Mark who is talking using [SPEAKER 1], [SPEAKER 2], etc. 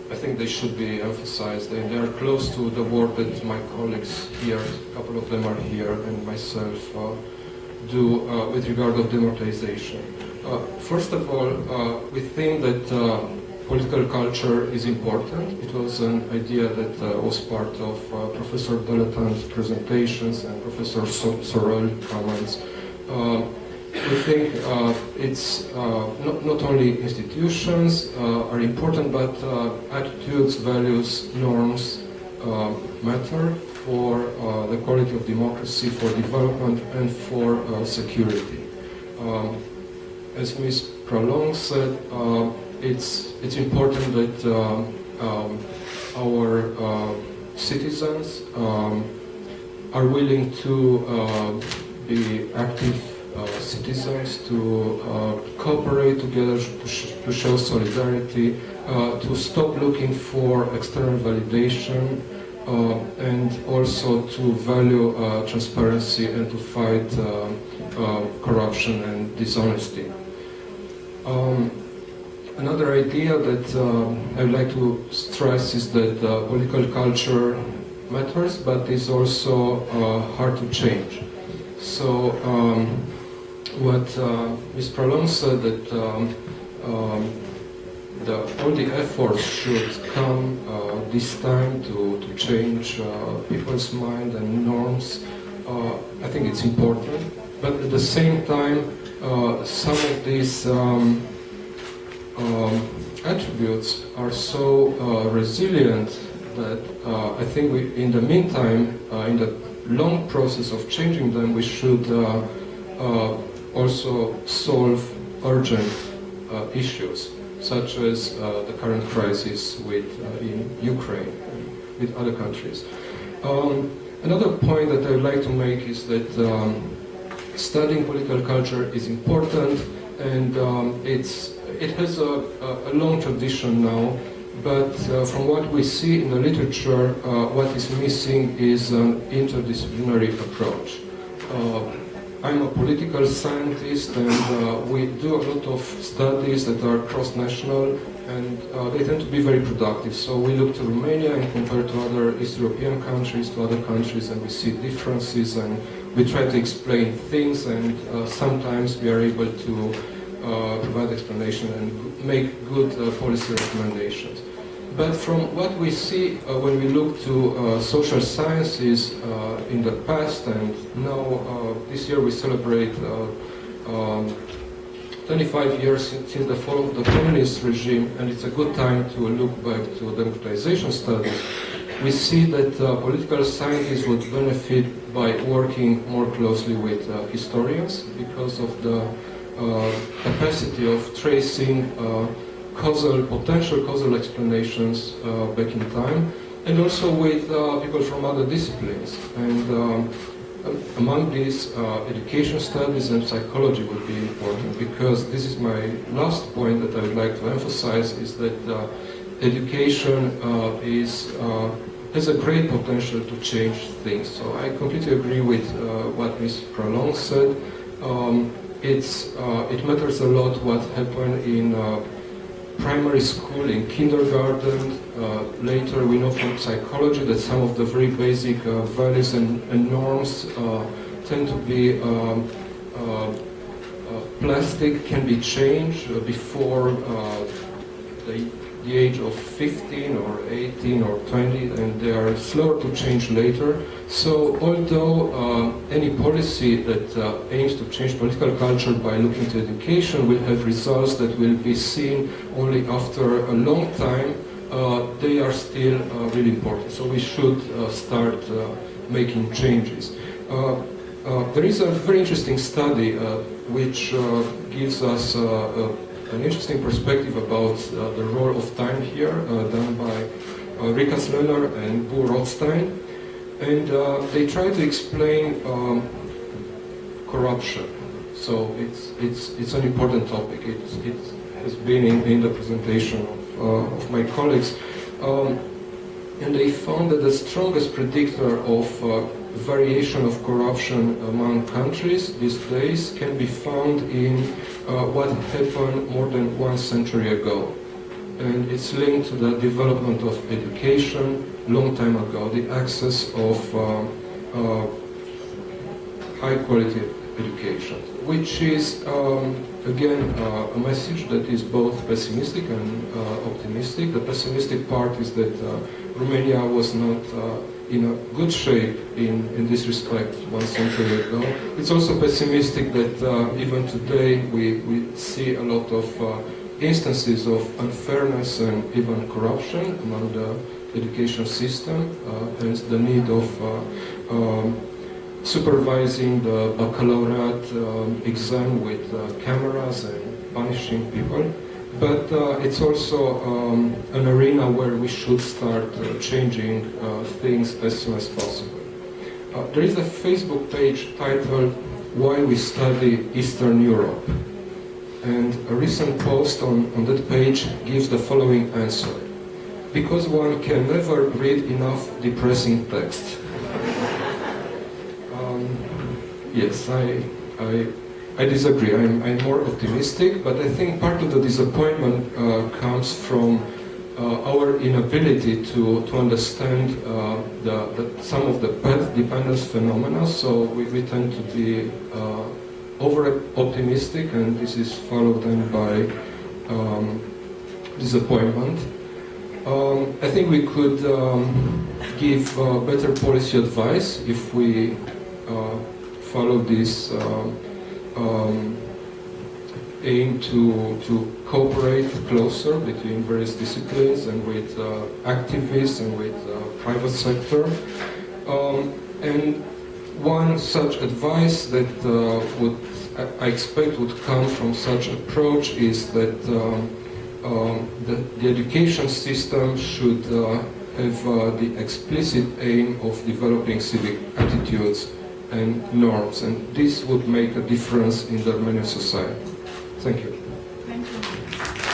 [SPEAKER 1] I think they should be emphasized, and they are close to the work that my colleagues here, a couple of them are here, and myself do with regard of democratization. First of all, we think that political culture is important. It was an idea that was part of Professor Delatant's presentations and Professor Sorel comments. We think it's not only institutions are important, but attitudes, values, norms matter for the quality of democracy, for development, and for security. As Ms. Pralong said, it's important that our citizens are willing to be active citizens, to cooperate together, to show solidarity, to stop looking for external validation, and also to value transparency and to fight corruption and dishonesty. Another idea that I would like to stress is that political culture matters, but is also hard to change. So what Ms. Pralong said, that all the efforts should come this time to change people's mind and norms. I think it's important, but at the same time, some of these attributes are so resilient that I think in the meantime, in the long process of changing them, we should also solve urgent issues, such as the current crisis in Ukraine and with other countries. Another point that I would like to make is that studying political culture is important, and it has a long tradition now, but from what we see in the literature, what is missing is an interdisciplinary approach. I'm a political scientist, and we do a lot of studies that are cross-national, and they tend to be very productive. So we look to Romania and compare to other East European countries, to other countries, and we see differences, and we try to explain things, and sometimes we are able to provide explanation and make good policy recommendations. But from what we see when we look to social sciences in the past, and now this year we celebrate 25 years since the fall of the communist regime, and it's a good time to look back to democratization studies, we see that political scientists would benefit by working more closely with historians because of the capacity of tracing potential causal explanations back in time, and also with people from other disciplines. And among these, education studies and psychology would be important, because this is my last point that I would like to emphasize, is that education has a great potential to change things. So I completely agree with what Ms. Pralong said. It matters a lot what happened in primary school, in kindergarten. Later we know from psychology that some of the very basic values and norms tend to be plastic, can be changed before the age of 15 or 18 or 20, and they are slower to change later. So although any policy that aims to change political culture by looking to education will have results that will be seen only after a long time, they are still really important. So we should start making changes. There is a very interesting study which gives us an interesting perspective about the role of time here, done by Rikas Löhner and Bo Rothstein. And they try to explain corruption. So it's an important topic. It has been in the presentation of my colleagues. And they found that the strongest predictor of variation of corruption among countries these days can be found in what happened more than 1 century ago. and it's linked to the development of education long time ago, the access of high quality education, which is again a message that is both pessimistic and optimistic. The pessimistic part is that Romania was not in a good shape in this respect 1 century ago. It's also pessimistic that even today we see a lot of instances of unfairness and even corruption among the education system, hence the need of supervising the baccalaureate exam with cameras and punishing people. But it's also an arena where we should start changing things as soon as possible. There is a Facebook page titled "Why We Study Eastern Europe," and a recent post on that page gives the following answer: because one can never read enough depressing text. Yes, I disagree. I'm more optimistic, but I think part of the disappointment comes from our inability to understand some of the path dependence phenomena. So we tend to be over-optimistic, and this is followed then by disappointment. I think we could give better policy advice if we follow this aim to cooperate closer between various disciplines and with activists and with private sector. And one such advice that I expect would come from such approach is that the education system should have the explicit aim of developing civic attitudes and norms, and this would make a difference in the Armenian society. Thank you.